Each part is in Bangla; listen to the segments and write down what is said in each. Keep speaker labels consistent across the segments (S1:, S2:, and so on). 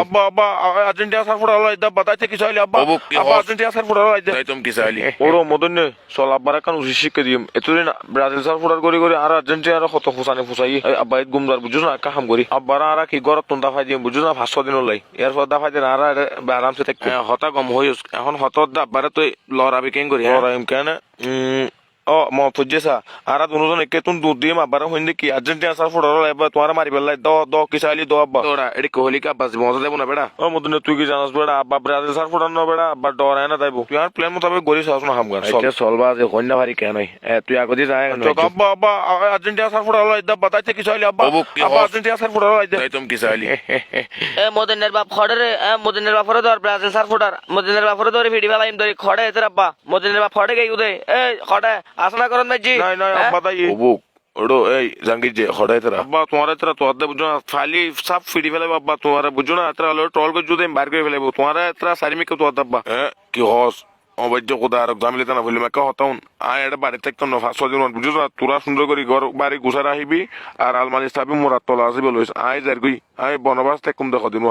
S1: আব্বা আব্বা আর্জেন্টিনা সার ফুটালো ইদা বাতাইতে কি চাইলি আব্বা
S2: অবুক কি
S1: আব্বা
S2: হস?
S1: আর্জেন্টিনা সার ফুটালো ইদা
S2: তাই তুমি কি চাইলি?
S1: ওরো মদন্য চল আব্বার কান উচিত শিক্ষা দিম এতদিন ব্রাজিল সার ফুটার করে করে আর আর্জেন্টিনার কত ফুসানি ফুসাই আব্বা ঈদ গুমদার বুঝছো না কাহাম করি আব্বার আর কি গরত তুন দাফাই দিম বুঝছো না 5-6 দিন লাই এর পর দাফাই দিন আর আরামসে থাকবো হতা গম হইস এখন হতত দা আব্বারে তুই লড়াবি কেন করি লড়াইম কেন ও ম ফুজেসা আর দুজন একে তুন দুধ দিয়ে আব্বার হইন কি আর্জেন্টিনা সার ফুটালো এবার তোমার মারি বেলাই দ কি চাইলি দ আব্বা
S2: তোরা এটি কোহলি কা বাস মজা দেবো না বেড়া।
S1: ও মদন্য তুই কি জানাস বেড়া আব্বা ব্রাজিল সার ফুটানো বেড়া আব্বা ডরায় না তাইবো তুই আর প্ল্যান মোতাবেক গড়ি সাহস না হামগার
S2: আচ্ছা চলবা যে কন্যা ভারি কেন তুই আগদি যায়
S1: আব্বা আব্বা আর্জেন্টিনা সার ফুটালো ইদা বাতাইতে কি চাইলি আব্বা
S2: অবুক কি
S1: আব্বা
S2: হস?
S1: আর্জেন্টিনা সার ফুটালো ইদা
S2: তাই তুমি কি চাইলি?
S3: মদিনের বাপ খড়ে রে মদিনের বাপ ফরে ধর ব্রাজিল সার ফুটার মদিনের বাপ ফরে ধরে ভিডি বেলাইম ধরে খড়ে এতে আব্বা মদিনের বাপ খড়ে গই উদে এই খড়ে আসনা করন মাইজি
S1: নাই নাই আব্বা তাই
S2: অবুক ওড়ো এই জাঙ্গি যে হড়াই তোরা
S1: আব্বা তোমার এতরা তোর দে বুঝো না খালি সব ফিডি ফেলে আব্বা তোমার বুঝো না এতরা হলো ট্রল করে যদি বার করে ফেলে তোমার এতরা সারিমি কে তোর দাব্বা
S2: কি হস অবৈধ কোথা আর জামিলিতে না বললি মাকে হতাউন আয় এটা বাড়ি থাকতো না 5-6 দিন বুঝছো না তোরা সুন্দর করে ঘর বাড়ি গুছার আহিবি আর আলমারি স্থাপি মোরাত তলা আসিবে লইস আয় যার গই আয় বনবাস থাকুম দেখো দিন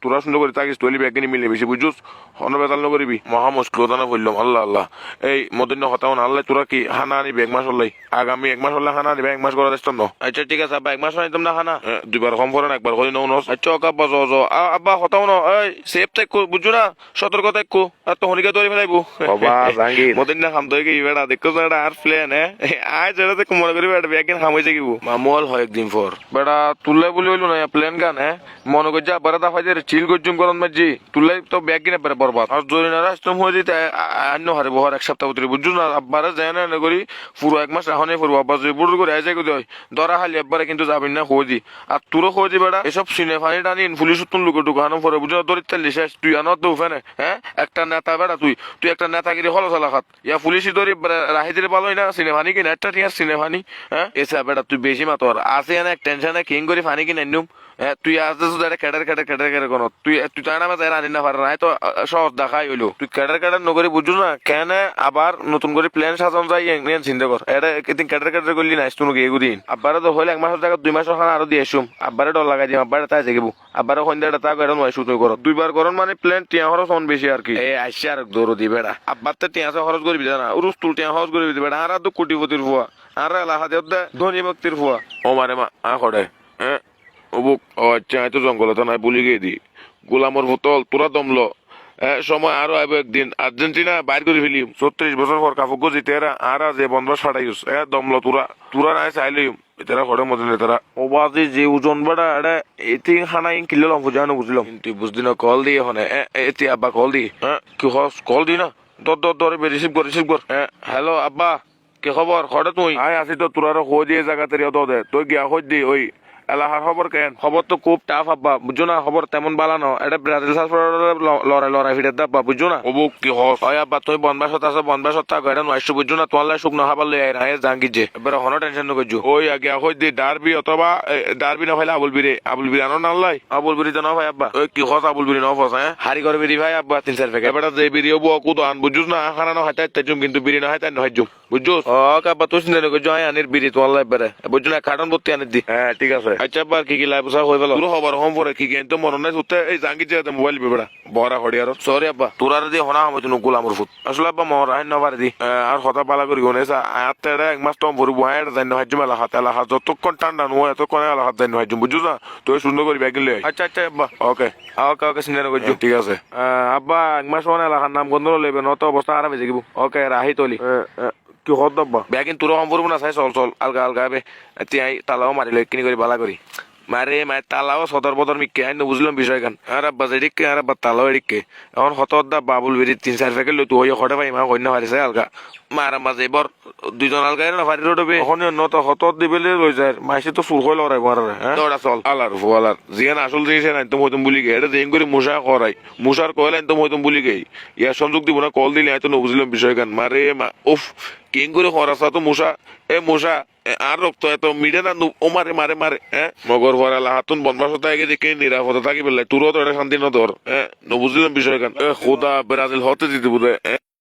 S2: তোরা সুন্দর করে তাকিস তৈলি ব্যাগিনি মিলে বেশি বুঝছস হন বেতাল নকরিবি মহা মুশকিল দানা বললাম আল্লাহ আল্লাহ এই মদিন হতাউন আল্লাহ তোরা কি হানা আনিবি 1 মাস হলাই আগামী 1 মাস হলে হানা আনিবি 1 মাস করা দেস্ত ন
S1: আচ্ছা ঠিক আছে আব্বা এক মাস আনিতাম না খানা
S2: দুইবার কম করেন একবার করে নও নস
S1: আচ্ছা ওকে আব্বা জ আব্বা হতাও না এই সেফ থাকো বুঝছো না সতর্ক থাকো আর তো হনিকা তৈরি ফেলাইবো
S2: বাবা জাঙ্গির
S1: মদিন না খাম তো কি বেড়া দেখো তো এটা আর প্লেন আয় যেটা দেখো মনে করি বেড়া ব্যাগিন খাম হয়েছে কি
S2: মামুয়াল হয় একদিন পর
S1: বেড়া তুললে বলি হইলো না প্লেন গান মনে করছে আবার দা দিয়ে চিল করছুম করন মাঝি তুললে তো ব্যাগ কিনে পারে বরবাদ আর জরি না রাস্তম হয়ে যেতে অন্য হারে বহর 1 সপ্তাহ ভিতরে বুঝছো না আব্বারে যায় না করি পুরো 1 মাস এখনই পড়বো আব্বা যদি বুড়ো করে আয় যাই কই ধরা খালি আব্বারে কিন্তু যাবেন না খোঁজি আর তোরও খোঁজি বেড়া এসব সিনে ফানি টানি পুলিশ তুন লুকে ঢুকানো পরে বুঝছো দরিত চাল্লি শেষ তুই আনো তো ফেনে একটা নেতা বেড়া তুই একটা নেতাগিরি হলো চালা খাত ইয়া পুলিশই ধরি রাহি দিলে ভালোই না সিনে ফানি কিনা একটা ঠিক আছে সিনে ফানি এসা বেড়া তুই বেশি মাতর আসে না টেনশনে কিং করে ফানি কিনে নিম তুই আসতে কেটার কোন তুই তাই নামে তাই রানি না পারে না তো সহজ দেখাই হইলো তুই কেটার নগরি বুঝছো না কেন আবার নতুন করে প্ল্যান সাজান যাই চিন্তা কর এটা একদিন কেটার করলি না তুমি গিয়ে দিন আব্বারে তো হইলে 1 মাসের জায়গা 2 মাসের খানা আরো দিয়ে আসুম আব্বারে ডর লাগাই দিম আব্বারে তাই যাইব আব্বারে সন্ধ্যাটা তা করে নয় শুধু করো 2 বার করন মানে প্ল্যান টিয়া খরচ অন বেশি আর কি এই আসছে আর দৌড় দি বেড়া আব্বার তো টিয়া খরচ করবি না উরুস তুল টিয়া খরচ করবি বেড়া আর তো কোটিপতির ফুয়া আর এলাকা দেব ধনী ব্যক্তির ফুয়া
S2: ও মারে মা খড়ে অবুক ও আচ্ছা তো জঙ্গল তো নাই বলি গিয়ে দি গোলামর বোতল তোরা দমলো সময় আরো আইব একদিন আর্জেন্টিনা বাইর করে ফেলি 36 বছর পর কাফুক জিতে আর যে বনবাস ফাটাইস দমলো তোরা নাই চাইলি এরা ঘরের মধ্যে তারা
S1: ও বাজে যে ওজন বেড়া এটা এতে খানা কিনলাম বুঝানো বুঝলাম
S2: কিন্তু বুঝদি না কল দিয়ে হনে এতে আব্বা কল দি
S1: কি হস কল দি না দর রিসিভ কর হ্যালো আব্বা কি খবর খড়ে তুই আয় আসি তো তোর আরো খোঁজ দিয়ে জায়গা তেরিয়া তো দে তুই গিয়া খোঁজ দি ওই এলাকার খবর কেন খবর তো খুব টাফ আব্বা বুঝছো না খবর তেমন বালা ন এটা ব্রাজিল লড়াই ফিরে দাব্বা বুঝছো না
S2: অবুক কি হস
S1: হয় আব্বা তুই বনবাসত আছে বনবাসত থাকো এটা নয় বুঝছো না তোমার শুকনো খাবার লই আয় না জাঙ্গি যে এবার হনো টেনশন নকরছো
S2: ওই আগে খোঁজ দি ডারবি অথবা ডারবি না ভাইলে আবুল বিরে আনো না লাই
S1: আবুল বিরি তো না ভাই আব্বা
S2: ওই কি হস আবুল বিরি ন ফস
S1: হারি করে বিরি ভাই আব্বা 3-4 প্যাকেট
S2: এবার যে বিরি হবো কুতো আন বুঝছস না খানা না হাইতে তাইজুম কিন্তু বিরি না হাইতে নহাইজুম বুঝছস
S1: ও আব্বা তুই চিন্তা নকরছো আয় আনির বিরি তোমার লাইবারে বুঝছো না কার্টন ভর্তি আনি দি
S2: ঠিক আছে
S1: আচ্ছা আব্বা কি লাইবসা হই গেল
S2: তোর খবর হম পরে কি কিন্তু মনে নাই সুতে এই জাঙ্গি যে মোবাইল বিবড়া বড়া হড়িয়ার
S1: সরি আব্বা
S2: তোর আর দিয়ে হনা আমি তুমি গোলামর ফুট
S1: আসলে আব্বা মর আইন না পারে দি
S2: আর কথা পালা করি গনে আয়াতে 1 মাস তো ভরবো আয় জানি হাজ্জু মেলা হাত যতক্ষণ ঠান্ডা নয় এতক্ষণ এলা হাত জানি হাজ্জু বুঝছো না তুই সুন্দর করে ব্যাগ লই
S1: আচ্ছা আব্বা
S2: ওকে
S1: ওকে চিন্তা নকরছো
S2: ঠিক আছে
S1: আব্বা এক মাস মানে এলাকার নাম গন্ধ লেবে নত অবস্থা খারাপ হয়ে যাবো ওকে রাহি তলি
S2: কি হদ আব্বা
S1: ব্যাগিন তোর সম্পর্ক না চাই চল আলগা হবে তিয়াই তালাও মারি লই কিনি করে বালা করি মারে তালাও সদর বদর মিকে আইন বুঝলাম বিষয় গান আর আব্বা যেদিকে আর আব্বা তালাও এদিকে এখন হতদা বাবুল বেরি 3-4 প্যাকেট লই তুই হটে পাই মা কন্যা হারিছে আলগা মারা মাঝে এবার 2 জন আলগাই না ফারি রোডবে এখন নত হতদ দিবেলে লই যায় মাইসে তো সুর হইল রাই মারে দৌড়া চল
S2: আলার ফুয়ালার জিয়ান আসল জিনিস নাই তো মইতুম বুলি গে এটা দেন করে মুসা করাই মুসার কইলেন তো মইতুম বুলি গে ইয়া সংযোগ দিব না কল দিলে আই তো বুঝলাম বিষয় গান মারে মা উফ কিং করে খরাসা তো মুসা মুসা আর রক্ত এত মিডে না ও মারে মগর ভরালা হাতুন বনবাসতা আগে দেখে নিরাপদতা থাকি বেলাই তোরও তো এটা শান্তি নদর বুঝলাম বিষয় গান খোদা ব্রাজিল হতে দিতে বুঝে